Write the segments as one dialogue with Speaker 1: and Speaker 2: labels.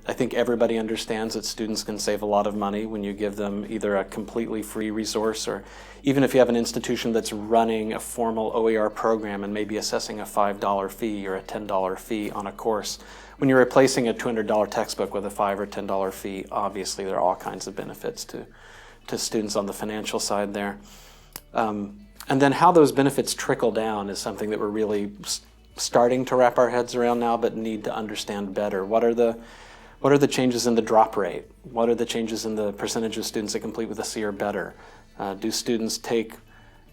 Speaker 1: I think everybody understands that students can save a lot of money when you give them either a completely free resource, or even if you have an institution that's running a formal OER program and maybe assessing a $5 fee or a $10 fee on a course. When you're replacing a $200 textbook with a $5 or $10 fee, obviously there are all kinds of benefits to students on the financial side there. And then how those benefits trickle down is something that we're really starting to wrap our heads around now, but need to understand better. What are the changes in the drop rate? What are the changes in the percentage of students that complete with a C or better? Do students take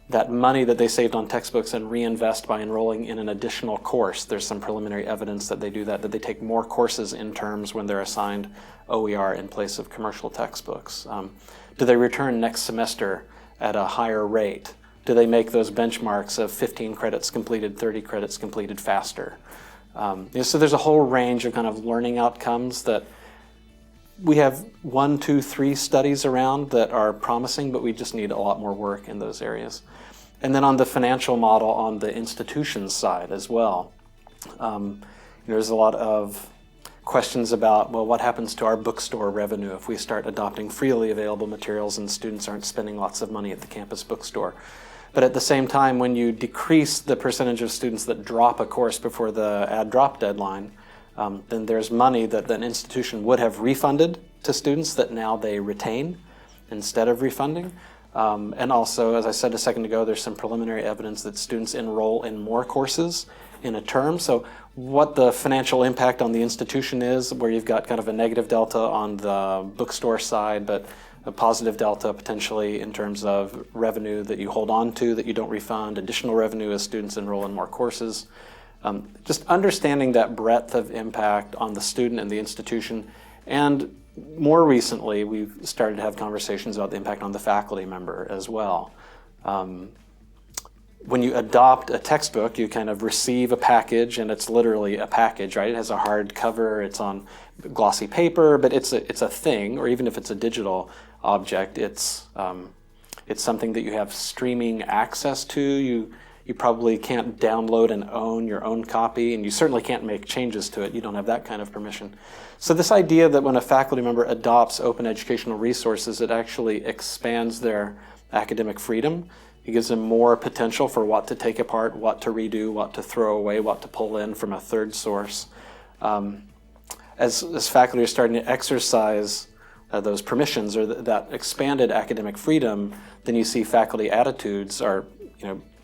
Speaker 1: that money that they saved on textbooks and reinvest by enrolling in an additional course? There's some preliminary evidence that they do that they take more courses in terms when they're assigned OER in place of commercial textbooks. Do they return next semester at a higher rate? Do they make those benchmarks of 15 credits completed, 30 credits completed faster? So there's a whole range of kind of learning outcomes that we have 1, 2, 3 studies around that are promising, but we just need a lot more work in those areas. And then on the financial model on the institution side as well, there's a lot of questions about, well, what happens to our bookstore revenue if we start adopting freely available materials and students aren't spending lots of money at the campus bookstore? But at the same time, when you decrease the percentage of students that drop a course before the add drop deadline, then there's money that an institution would have refunded to students that now they retain instead of refunding. And also, as I said a second ago, there's some preliminary evidence that students enroll in more courses in a term. So what the financial impact on the institution is, where you've got kind of a negative delta on the bookstore side, but a positive delta potentially in terms of revenue that you hold on to that you don't refund, additional revenue as students enroll in more courses. Just understanding that breadth of impact on the student and the institution. And more recently, we've started to have conversations about the impact on the faculty member as well. When you adopt a textbook, you kind of receive a package, and it's literally a package, right? It has a hard cover, it's on glossy paper, but it's a thing, or even if it's a digital object, it's something that you have streaming access to. You probably can't download and own your own copy, and you certainly can't make changes to it. You don't have that kind of permission. So this idea that when a faculty member adopts open educational resources, it actually expands their academic freedom. It gives them more potential for what to take apart, what to redo, what to throw away, what to pull in from a third source. As faculty are starting to exercise those permissions or that expanded academic freedom, then you see faculty attitudes are,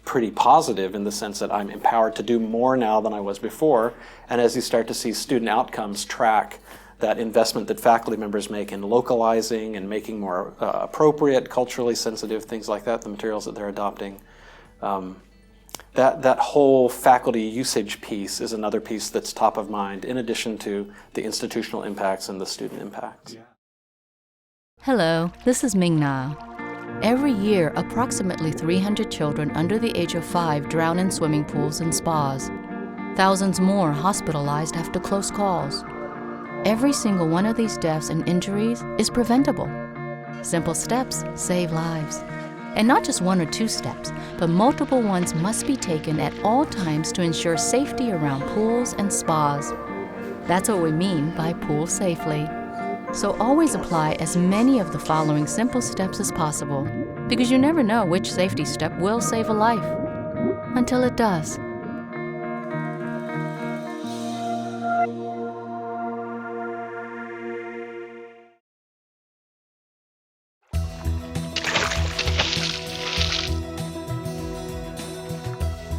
Speaker 1: pretty positive in the sense that I'm empowered to do more now than I was before. And as you start to see student outcomes track that investment that faculty members make in localizing and making more appropriate, culturally sensitive, things like that, the materials that they're adopting, that whole faculty usage piece is another piece that's top of mind, in addition to the institutional impacts and the student impacts.
Speaker 2: Hello, this is Ming Na. Every year, approximately 300 children under the age of 5 drown in swimming pools and spas. Thousands more hospitalized after close calls. Every single one of these deaths and injuries is preventable. Simple steps save lives. And not just 1 or 2 steps, but multiple ones must be taken at all times to ensure safety around pools and spas. That's what we mean by pool safely. So always apply as many of the following simple steps as possible, because you never know which safety step will save a life, until it does.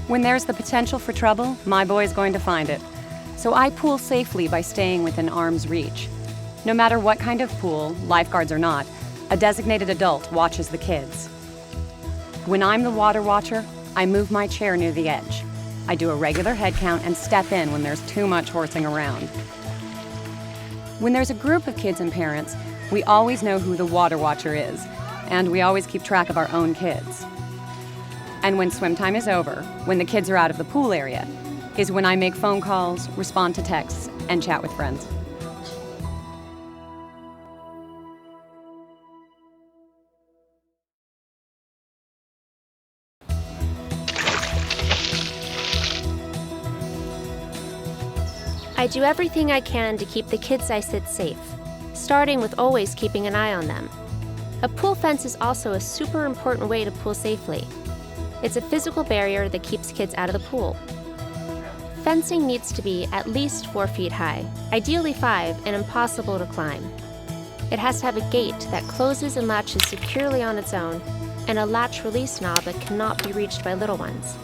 Speaker 3: When there's the potential for trouble, my boy's going to find it. So I pool safely by staying within arm's reach. No matter what kind of pool, lifeguards or not, a designated adult watches the kids. When I'm the water watcher, I move my chair near the edge. I do a regular head count and step in when there's too much horsing around. When there's a group of kids and parents, we always know who the water watcher is, and we always keep track of our own kids. And when swim time is over, when the kids are out of the pool area, is when I make phone calls, respond to texts, and chat with friends.
Speaker 4: I do everything I can to keep the kids I sit safe, starting with always keeping an eye on them. A pool fence is also a super important way to pool safely. It's a physical barrier that keeps kids out of the pool. Fencing needs to be at least 4 feet high, ideally 5, and impossible to climb. It has to have a gate that closes and latches securely on its own, and a latch release knob that cannot be reached by little ones.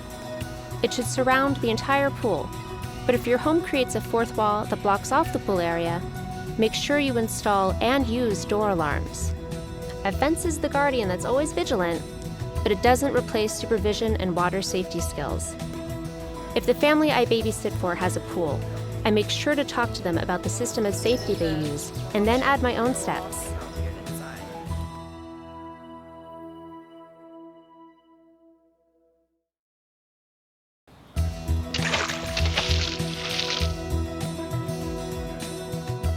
Speaker 4: It should surround the entire pool, but if your home creates a fourth wall that blocks off the pool area, make sure you install and use door alarms. A fence is the guardian that's always vigilant, but it doesn't replace supervision and water safety skills. If the family I babysit for has a pool, I make sure to talk to them about the system of safety they use, and then add my own steps.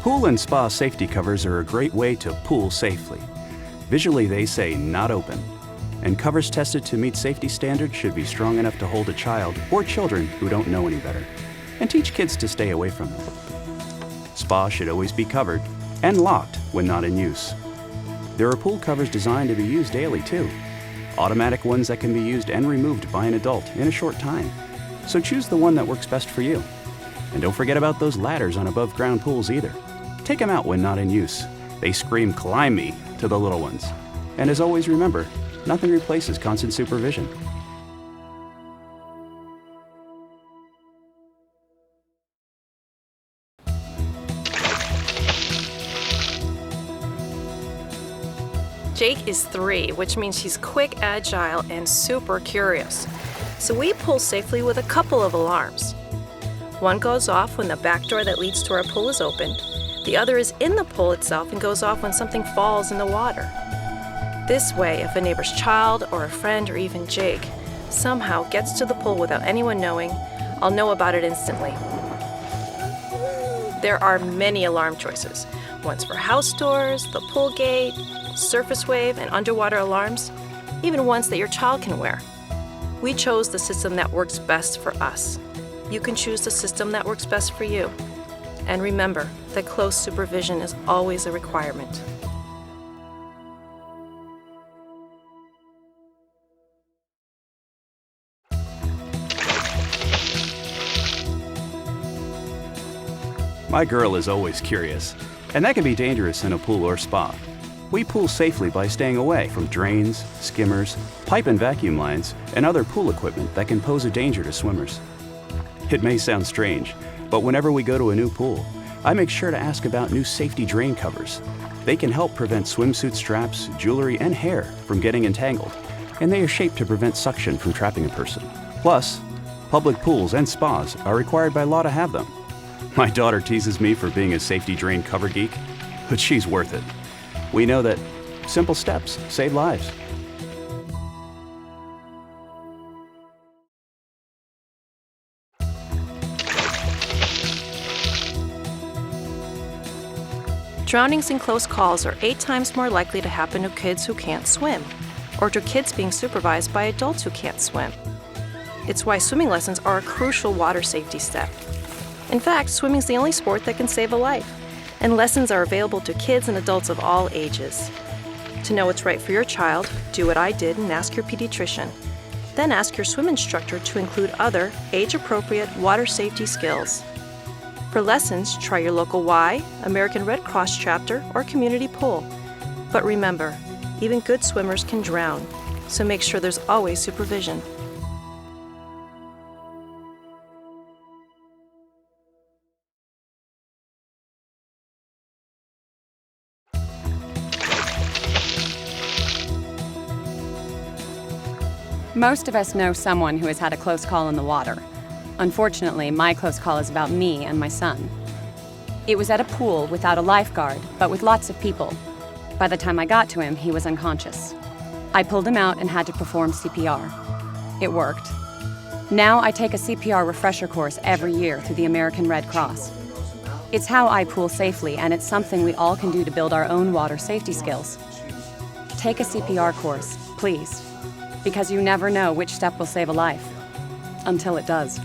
Speaker 5: Pool and spa safety covers are a great way to pool safely. Visually, they say not open, and covers tested to meet safety standards should be strong enough to hold a child or children who don't know any better, and teach kids to stay away from them. Spa should always be covered and locked when not in use. There are pool covers designed to be used daily too, automatic ones that can be used and removed by an adult in a short time. So choose the one that works best for you. And don't forget about those ladders on above ground pools either. Take them out when not in use. They scream, "Climb me," to the little ones. And as always, remember, nothing replaces constant supervision.
Speaker 6: Jake is 3, which means he's quick, agile, and super curious. So we pool safely with a couple of alarms. One goes off when the back door that leads to our pool is opened. The other is in the pool itself and goes off when something falls in the water. This way, if a neighbor's child or a friend or even Jake somehow gets to the pool without anyone knowing, I'll know about it instantly. There are many alarm choices. Ones for house doors, the pool gate, surface wave, and underwater alarms, even ones that your child can wear. We chose the system that works best for us. You can choose the system that works best for you. And remember that close supervision is always a requirement.
Speaker 5: My girl is always curious, and that can be dangerous in a pool or spa. We pool safely by staying away from drains, skimmers, pipe and vacuum lines, and other pool equipment that can pose a danger to swimmers. It may sound strange, but whenever we go to a new pool, I make sure to ask about new safety drain covers. They can help prevent swimsuit straps, jewelry, and hair from getting entangled, and they are shaped to prevent suction from trapping a person. Plus, public pools and spas are required by law to have them. My daughter teases me for being a safety drain cover geek, but she's worth it. We know that simple steps save lives.
Speaker 6: Drownings in close calls are 8 times more likely to happen to kids who can't swim, or to kids being supervised by adults who can't swim. It's why swimming lessons are a crucial water safety step. In fact, swimming is the only sport that can save a life, and lessons are available to kids and adults of all ages. To know what's right for your child, do what I did and ask your pediatrician. Then ask your swim instructor to include other age-appropriate water safety skills. For lessons, try your local Y, American Red Cross chapter, or community pool. But remember, even good swimmers can drown, so make sure there's always supervision.
Speaker 3: Most of us know someone who has had a close call in the water. Unfortunately, my close call is about me and my son. It was at a pool without a lifeguard, but with lots of people. By the time I got to him, he was unconscious. I pulled him out and had to perform CPR. It worked. Now I take a CPR refresher course every year through the American Red Cross. It's how I pool safely, and it's something we all can do to build our own water safety skills. Take a CPR course, please, because you never know which step will save a life, until it does.